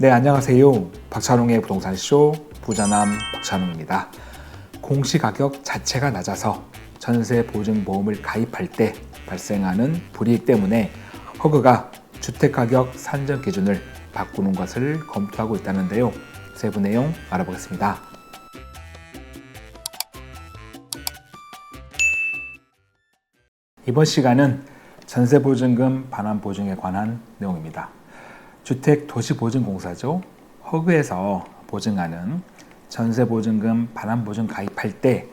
네, 안녕하세요. 박찬웅의 부동산쇼 부자남 박찬웅입니다. 공시가격 자체가 낮아서 전세보증보험을 가입할 때 발생하는 불이익 때문에 허그가 주택가격 산정 기준을 바꾸는 것을 검토하고 있다는데요. 세부 내용 알아보겠습니다. 이번 시간은 전세보증금 반환보증에 관한 내용입니다. 주택도시보증공사죠. 허그에서 보증하는 전세보증금 반환보증 가입할 때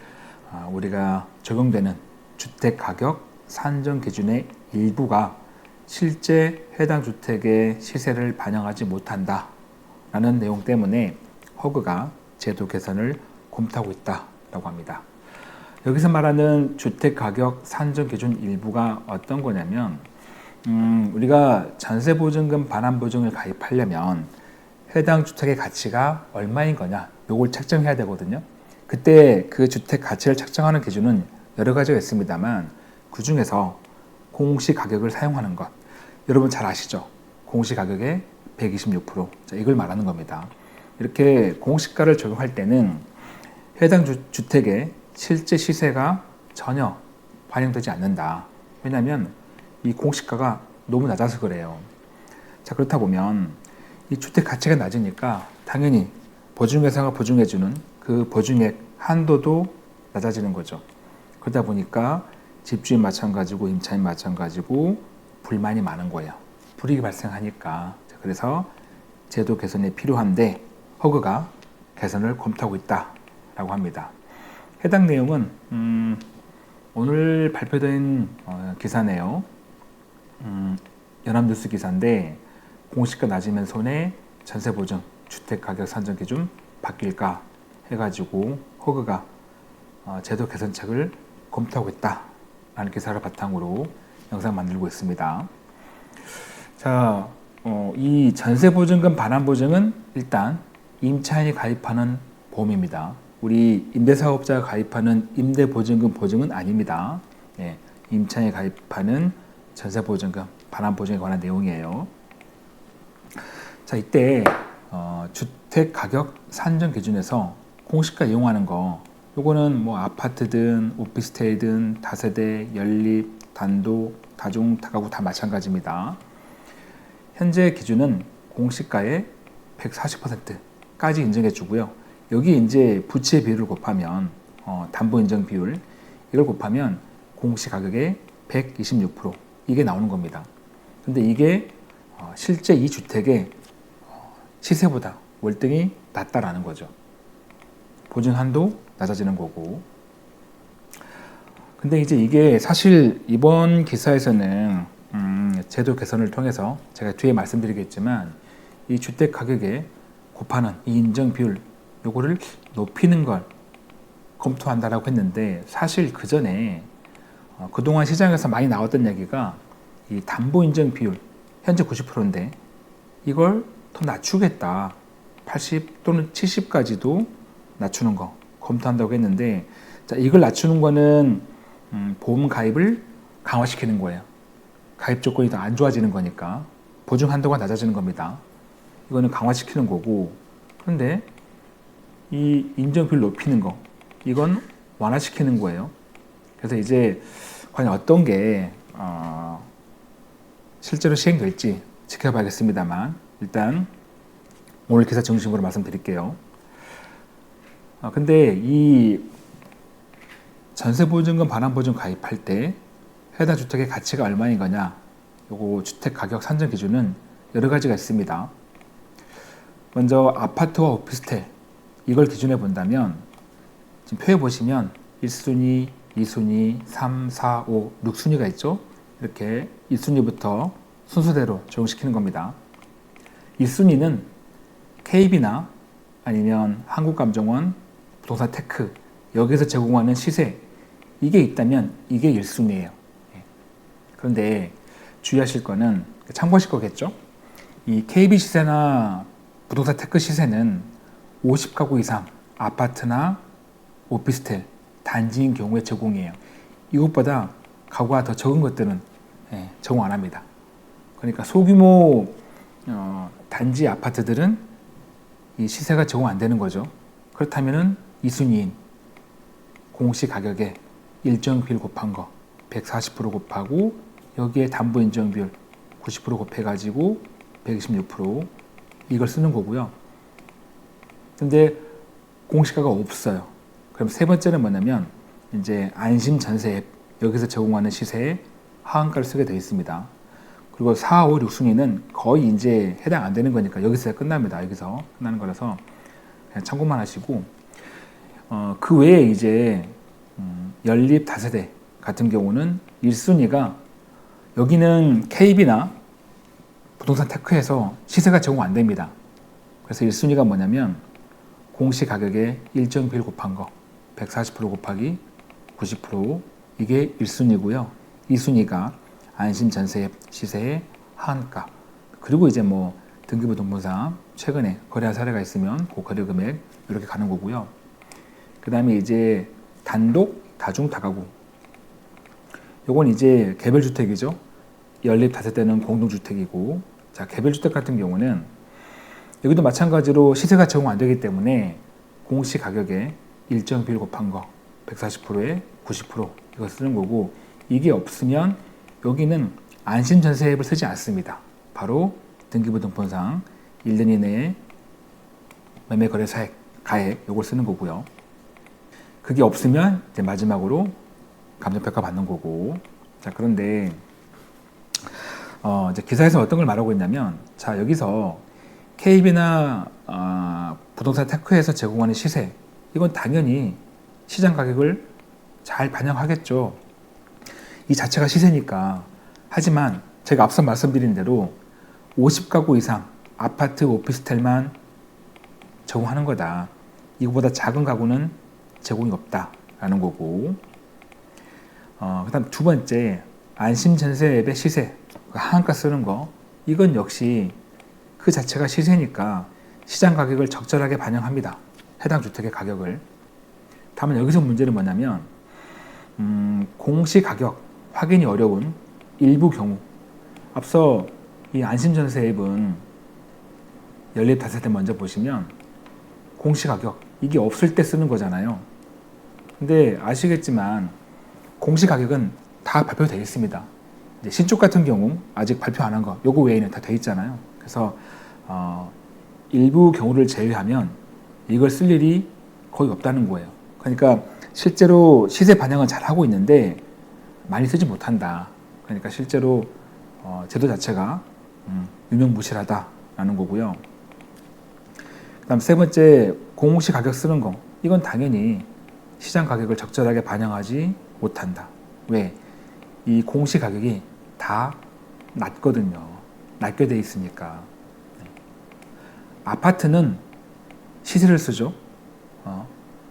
우리가 적용되는 주택가격 산정 기준의 일부가 실제 해당 주택의 시세를 반영하지 못한다 라는 내용 때문에 허그가 제도 개선을 검토하고 있다고 합니다. 여기서 말하는 주택가격 산정 기준 일부가 어떤 거냐면 우리가 전세보증금 반환보증을 가입하려면 해당 주택의 가치가 얼마인 거냐 요걸 책정해야 되거든요. 그때 그 주택 가치를 책정하는 기준은 여러 가지가 있습니다만 그 중에서 공시가격을 사용하는 것, 여러분 잘 아시죠? 공시가격의 126%, 이걸 말하는 겁니다. 이렇게 공시가를 적용할 때는 해당 주택의 실제 시세가 전혀 반영되지 않는다. 왜냐하면 이 공시가가 너무 낮아서 그래요. 자, 그렇다 보면 이 주택 가치가 낮으니까 당연히 보증회사가 보증해주는 그 보증액 한도도 낮아지는 거죠. 그러다 보니까 집주인 마찬가지고 임차인 마찬가지고 불만이 많은 거예요. 불이익이 발생하니까. 그래서 제도 개선이 필요한데 허그가 개선을 검토하고 있다라고 합니다. 해당 내용은 오늘 발표된 기사네요. 연합뉴스 기사인데 공시가 낮으면 손해, 전세보증, 주택가격 산정 기준 바뀔까 해가지고 허그가 제도 개선책을 검토하고 있다라는 기사를 바탕으로 영상 만들고 있습니다. 자, 이 전세보증금 반환보증은 일단 임차인이 가입하는 보험입니다. 우리 임대사업자가 가입하는 임대보증금 보증은 아닙니다. 예, 임차인이 가입하는 전세보증금 반환보증에 관한 내용이에요. 자, 이때 주택가격 산정 기준에서 공시가 이용하는 거, 요거는 뭐 아파트든 오피스텔이든 다세대, 연립, 단독, 다중, 다가구 다 마찬가지입니다. 현재 기준은 공시가의 140%까지 인정해 주고요. 여기 이제 부채 비율을 곱하면 담보 인정 비율 이걸 곱하면 공시가격의 126% 이게 나오는 겁니다. 근데 이게 실제 이 주택의 시세보다 월등히 낮다라는 거죠. 보증 한도 낮아지는 거고. 근데 이제 이게 사실 이번 기사에서는 제도 개선을 통해서 제가 뒤에 말씀드리겠지만 이 주택 가격에 곱하는 이 인정 비율 요거를 높이는 걸 검토한다라고 했는데 사실 그 전에 그동안 시장에서 많이 나왔던 얘기가 이 담보 인정 비율 현재 90%인데 이걸 더 낮추겠다. 80 또는 70까지도 낮추는 거 검토한다고 했는데 자, 이걸 낮추는 거는 보험 가입을 강화시키는 거예요. 가입 조건이 더 안 좋아지는 거니까 보증 한도가 낮아지는 겁니다. 이거는 강화시키는 거고 그런데 이 인정 비율 높이는 거 이건 완화시키는 거예요. 그래서 이제 과연 어떤 게 실제로 시행될지 지켜봐야겠습니다만 일단 오늘 기사 중심으로 말씀드릴게요. 근데 이 전세보증금 반환보증 가입할 때 해당 주택의 가치가 얼마인 거냐 요거 주택가격 산정 기준은 여러 가지가 있습니다. 먼저 아파트와 오피스텔 이걸 기준해 본다면 지금 표에 보시면 1순위, 2순위, 3, 4, 5, 6순위가 있죠. 이렇게 1순위부터 순서대로 적용시키는 겁니다. 1순위는 KB나 아니면 한국감정원, 부동산 테크 여기서 제공하는 시세 이게 있다면 이게 1순위예요. 그런데 주의하실 거는 참고하실 거겠죠. 이 KB 시세나 부동산 테크 시세는 50가구 이상 아파트나 오피스텔 단지인 경우에 제공이에요. 이것보다 가구가 더 적은 것들은 제공 안 합니다. 그러니까 소규모 단지 아파트들은 이 시세가 적용 안 되는 거죠. 그렇다면은 2순위인 공시가격에 일정 비율 곱한 거 140% 곱하고 여기에 담보 인정 비율 90% 곱해가지고 126% 이걸 쓰는 거고요. 근데 공시가가 없어요. 그럼 세 번째는 뭐냐면 이제 안심 전세 앱 여기서 제공하는 시세에 하한가를 쓰게 되어 있습니다. 그리고 4, 5, 6순위는 거의 이제 해당 안 되는 거니까 여기서 끝납니다. 여기서 끝나는 거라서 그냥 참고만 하시고 그 외에 이제 연립 다세대 같은 경우는 1순위가 여기는 KB나 부동산 테크에서 시세가 제공 안 됩니다. 그래서 1순위가 뭐냐면 공시가격에 일정 비율 곱한 거 140% 곱하기 90% 이게 1순위고요. 2순위가 안심 전세 시세의 하한가 그리고 이제 뭐 등기부등본상 최근에 거래한 사례가 있으면 그 거래 금액 이렇게 가는 거고요. 그 다음에 이제 단독 다중 다가구 요건 이제 개별주택이죠. 연립 다세대는 공동주택이고 자 개별주택 같은 경우는 여기도 마찬가지로 시세가 제공 안 되기 때문에 공시가격에 일정 비율 곱한 거 140%에 90% 이거 쓰는 거고 이게 없으면 여기는 안심전세 앱을 쓰지 않습니다. 바로 등기부등본상 1년 이내에 매매거래사액 가액 이걸 쓰는 거고요. 그게 없으면 이제 마지막으로 감정평가 받는 거고 자 그런데 이제 기사에서 어떤 걸 말하고 있냐면 자 여기서 KB나 부동산 테크에서 제공하는 시세 이건 당연히 시장 가격을 잘 반영하겠죠. 이 자체가 시세니까. 하지만 제가 앞서 말씀드린 대로 50가구 이상 아파트 오피스텔만 제공하는 거다. 이거보다 작은 가구는 제공이 없다라는 거고 그 다음 두 번째 안심전세 앱의 시세 하한가 쓰는 거 이건 역시 그 자체가 시세니까 시장 가격을 적절하게 반영합니다. 해당 주택의 가격을. 다만 여기서 문제는 뭐냐면 공시가격 확인이 어려운 일부 경우 앞서 이 안심전세 앱은 연립 다세대 먼저 보시면 공시가격 이게 없을 때 쓰는 거잖아요. 근데 아시겠지만 공시가격은 다 발표되어 있습니다. 이제 신축 같은 경우 아직 발표 안 한 거 요거 외에는 다 돼 있잖아요. 그래서 일부 경우를 제외하면 이걸 쓸 일이 거의 없다는 거예요. 그러니까 실제로 시세 반영은 잘 하고 있는데 많이 쓰지 못한다. 그러니까 실제로 제도 자체가 유명무실하다라는 거고요. 그다음 세 번째 공시 가격 쓰는 거 이건 당연히 시장 가격을 적절하게 반영하지 못한다. 왜? 이 공시 가격이 다 낮거든요. 낮게 돼 있으니까. 아파트는 시세를 쓰죠.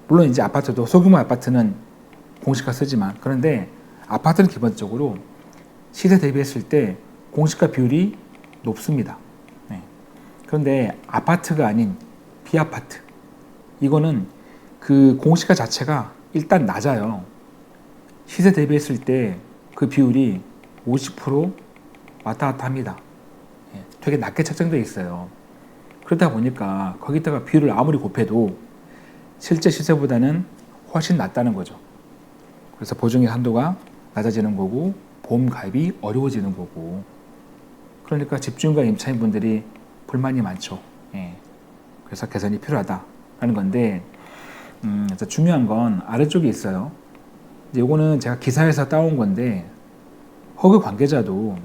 물론 이제 아파트도 소규모 아파트는 공시가 쓰지만 그런데 아파트는 기본적으로 시세 대비했을 때 공시가 비율이 높습니다. 그런데 아파트가 아닌 비아파트 이거는 그 공시가 자체가 일단 낮아요. 시세 대비했을 때 그 비율이 50% 왔다 갔다 합니다. 되게 낮게 책정되어 있어요. 그러다 보니까 거기다가 비율을 아무리 곱해도 실제 시세보다는 훨씬 낮다는 거죠. 그래서 보증의 한도가 낮아지는 거고 보험 가입이 어려워지는 거고 그러니까 집주인과 임차인분들이 불만이 많죠. 그래서 개선이 필요하다라는 건데 중요한 건 아래쪽에 있어요. 이거는 제가 기사에서 따온 건데 허그 관계자도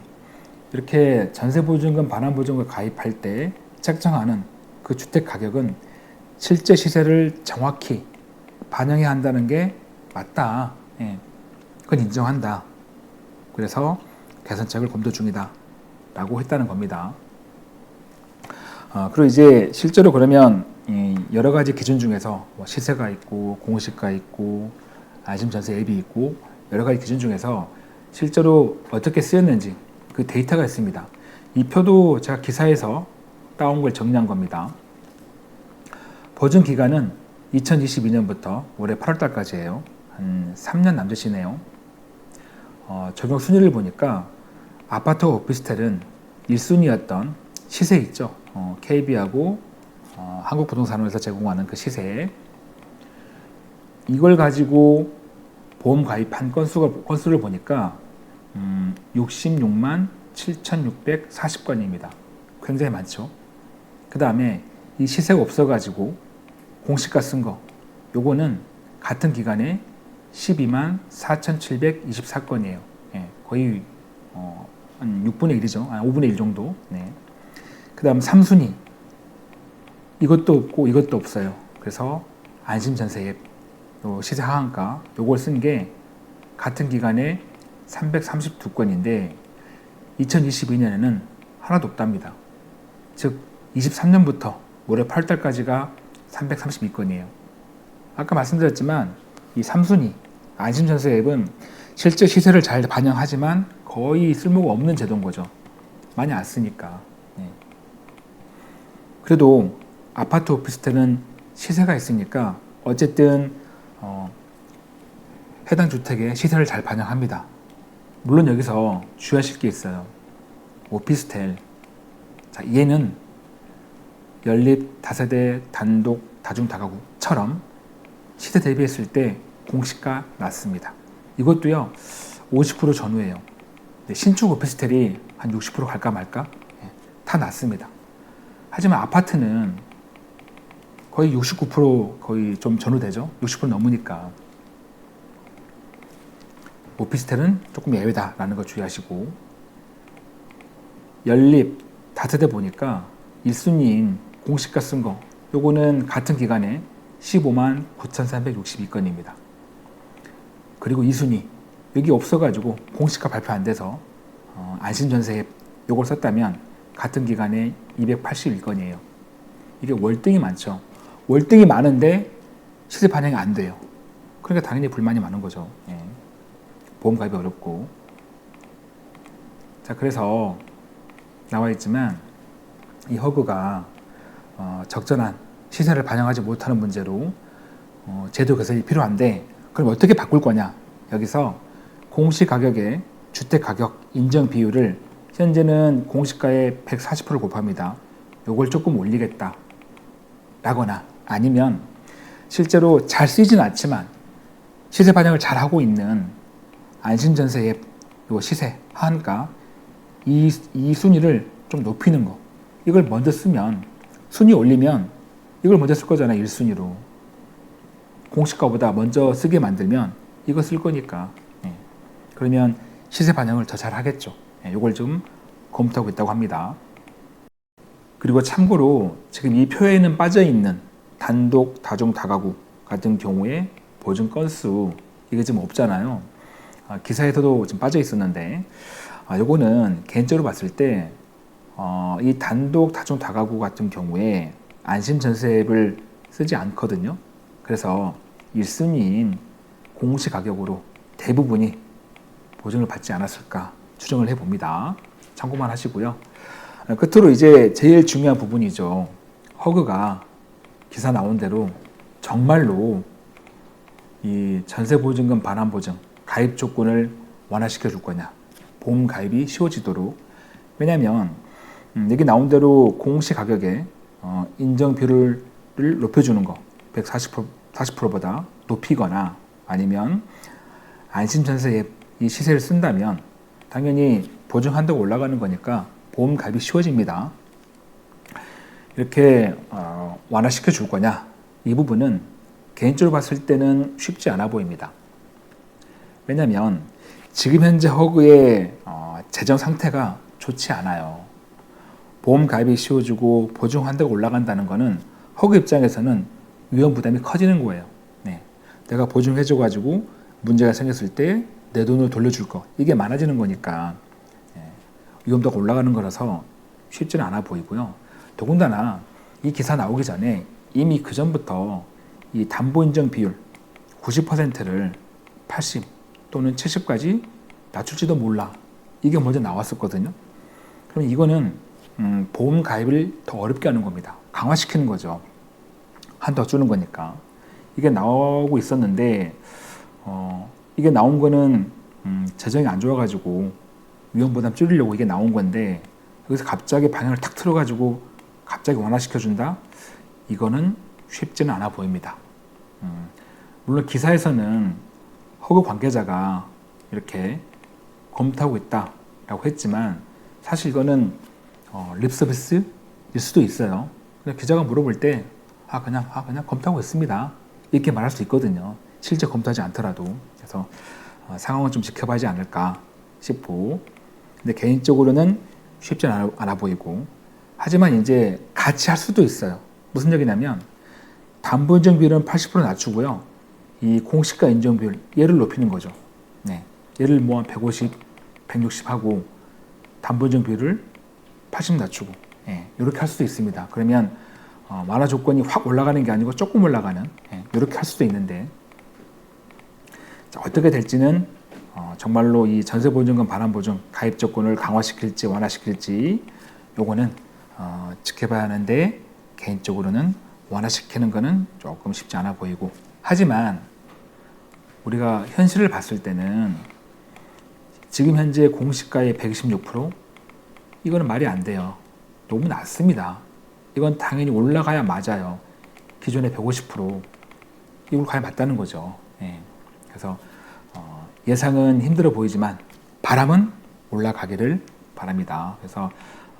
이렇게 전세보증금, 반환보증금 가입할 때 책정하는 그 주택 가격은 실제 시세를 정확히 반영해야 한다는 게 맞다. 그건 인정한다. 그래서 개선책을 검토 중이다. 라고 했다는 겁니다. 그리고 이제 실제로 그러면 여러 가지 기준 중에서 뭐 시세가 있고 공시가 있고 안심전세 앱이 있고 여러 가지 기준 중에서 실제로 어떻게 쓰였는지 그 데이터가 있습니다. 이 표도 제가 기사에서 따온 걸 정리한 겁니다. 보증 기간은 2022년부터 올해 8월달까지예요. 한 3년 남짓이네요. 적용 순위를 보니까 아파트 오피스텔은 1순위였던 시세 있죠. KB하고 한국부동산원에서 제공하는 그 시세, 이걸 가지고 보험 가입한 건수를 보니까 66만 7,640건입니다. 굉장히 많죠. 그 다음에 이 시세가 없어가지고 공시가 쓴 거, 요거는 같은 기간에 12만 4,724건이에요. 예, 거의 한 6분의 1이죠. 5분의 1 정도. 네. 그 다음 3순위, 이것도 없고 이것도 없어요. 그래서 안심전세 앱, 요 시세 하한가, 요걸 쓴 게 같은 기간에 332건인데 2022년에는 하나도 없답니다. 즉 23년부터 올해 8월달까지가 332건이에요. 아까 말씀드렸지만 이 3순위 안심전세 앱은 실제 시세를 잘 반영하지만 거의 쓸모가 없는 제도인 거죠. 많이 안 쓰니까. 네. 그래도 아파트 오피스텔은 시세가 있으니까 어쨌든 해당 주택의 시세를 잘 반영합니다. 물론 여기서 주의하실 게 있어요. 오피스텔, 자, 얘는 연립, 다세대, 단독, 다중, 다가구처럼 시세 대비했을 때 공시가 낮습니다. 이것도요 50% 전후예요. 신축 오피스텔이 한 60% 갈까 말까? 다 낮습니다. 하지만 아파트는 거의 69% 거의 좀 전후되죠. 60% 넘으니까. 오피스텔은 조금 예외다라는 거 주의하시고, 연립, 다세대 보니까 1순위인 공시가 쓴 거, 요거는 같은 기간에 15만 9,362건입니다. 그리고 2순위, 여기 없어가지고 공시가 발표 안 돼서 안심전세 요걸 썼다면 같은 기간에 281건이에요. 이게 월등히 많죠. 월등히 많은데 시세 반영이 안 돼요. 그러니까 당연히 불만이 많은 거죠. 예. 보험 가입이 어렵고. 자, 그래서 나와 있지만 이 허그가 적절한 시세를 반영하지 못하는 문제로 제도 개선이 필요한데, 그럼 어떻게 바꿀 거냐? 여기서 공시가격의 주택가격 인정 비율을 현재는 공시가의 140%를 곱합니다. 요걸 조금 올리겠다 라거나, 아니면 실제로 잘 쓰이진 않지만 시세 반영을 잘 하고 있는 안심전세 앱 요 시세 하한가 이 순위를 좀 높이는 거, 이걸 먼저 쓰면 순위 올리면 이걸 먼저 쓸 거잖아요. 1순위로 공시가보다 먼저 쓰게 만들면 이거 쓸 거니까. 예. 그러면 시세 반영을 더 잘 하겠죠. 예. 이걸 좀 검토하고 있다고 합니다. 그리고 참고로 지금 이 표에는 빠져 있는 단독, 다중, 다가구 같은 경우에 보증 건수 이게 지금 없잖아요. 기사에서도 좀 빠져 있었는데, 요거는 개인적으로 봤을 때 이 단독, 다중, 다가구 같은 경우에 안심전세 앱을 쓰지 않거든요. 그래서 1순위인 공시가격으로 대부분이 보증을 받지 않았을까 추정을 해봅니다. 참고만 하시고요. 끝으로 이제 제일 중요한 부분이죠. 허그가 기사 나온 대로 정말로 이 전세보증금 반환보증 가입 조건을 완화시켜 줄 거냐, 보험 가입이 쉬워지도록. 왜냐하면 여기 나온 대로 공시가격에 인정 비율을 높여주는 거 40%보다 높이거나, 아니면 안심전세 앱 이 시세를 쓴다면 당연히 보증한도가 올라가는 거니까 보험 가입이 쉬워집니다. 이렇게 완화시켜 줄 거냐, 이 부분은 개인적으로 봤을 때는 쉽지 않아 보입니다. 왜냐하면 지금 현재 허그의 재정 상태가 좋지 않아요. 보험 가입이 쉬워지고 보증 한도가 올라간다는 거는 허그 입장에서는 위험 부담이 커지는 거예요. 네. 내가 보증해줘가지고 문제가 생겼을 때 내 돈을 돌려줄 거, 이게 많아지는 거니까 위험도가 올라가는 거라서 쉽지는 않아 보이고요. 더군다나 이 기사 나오기 전에 이미 그 전부터 이 담보인정 비율 90%를 80 또는 70까지 낮출지도 몰라, 이게 먼저 나왔었거든요. 그럼 이거는 보험 가입을 더 어렵게 하는 겁니다. 강화시키는 거죠. 한도 주는 거니까. 이게 나오고 있었는데 이게 나온 거는 재정이 안 좋아가지고 위험 부담 줄이려고 이게 나온 건데, 여기서 갑자기 방향을 탁 틀어가지고 갑자기 완화시켜준다? 이거는 쉽지는 않아 보입니다. 물론 기사에서는 허그 관계자가 이렇게 검토하고 있다라고 했지만 사실 이거는 립 서비스일 수도 있어요. 기자가 물어볼 때 그냥 검토하고 있습니다. 이렇게 말할 수 있거든요. 실제 검토하지 않더라도. 그래서 상황은 좀 지켜봐야지 않을까 싶고, 근데 개인적으로는 쉽지는 않아 보이고, 하지만 이제 같이 할 수도 있어요. 무슨 얘기냐면 담보 인정 비율은 80% 낮추고요. 이 공시가 인정 비율 얘를 높이는 거죠. 네. 얘를 뭐 한 150, 160 하고 담보 인정 비율을 80 낮추고, 이렇게 할 수도 있습니다. 그러면 완화 조건이 확 올라가는 게 아니고 조금 올라가는, 이렇게 할 수도 있는데, 자, 어떻게 될지는 정말로 이 전세보증금 반환보증 가입 조건을 강화시킬지 완화시킬지 요거는 지켜봐야 하는데, 개인적으로는 완화시키는 거는 조금 쉽지 않아 보이고, 하지만 우리가 현실을 봤을 때는 지금 현재 공시가의 126% 이거는 말이 안 돼요. 너무 낮습니다. 이건 당연히 올라가야 맞아요. 기존의 150% 이걸 가야 맞다는 거죠. 그래서 예상은 힘들어 보이지만 바람은 올라가기를 바랍니다. 그래서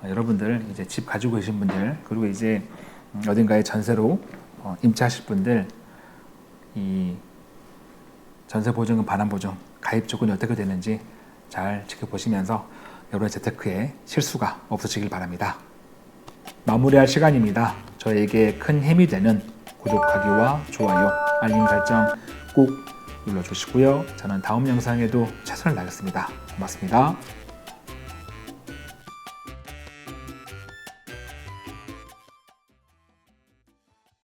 여러분들 이제 집 가지고 계신 분들, 그리고 이제 어딘가에 전세로 임차하실 분들, 이 전세보증금 반환보증 가입 조건이 어떻게 되는지 잘 지켜보시면서 여러분의 재테크에 실수가 없으시길 바랍니다. 마무리할 시간입니다. 저에게 큰 힘이 되는 구독하기와 좋아요, 알림 설정 꼭 눌러주시고요. 저는 다음 영상에도 최선을 다하겠습니다. 고맙습니다.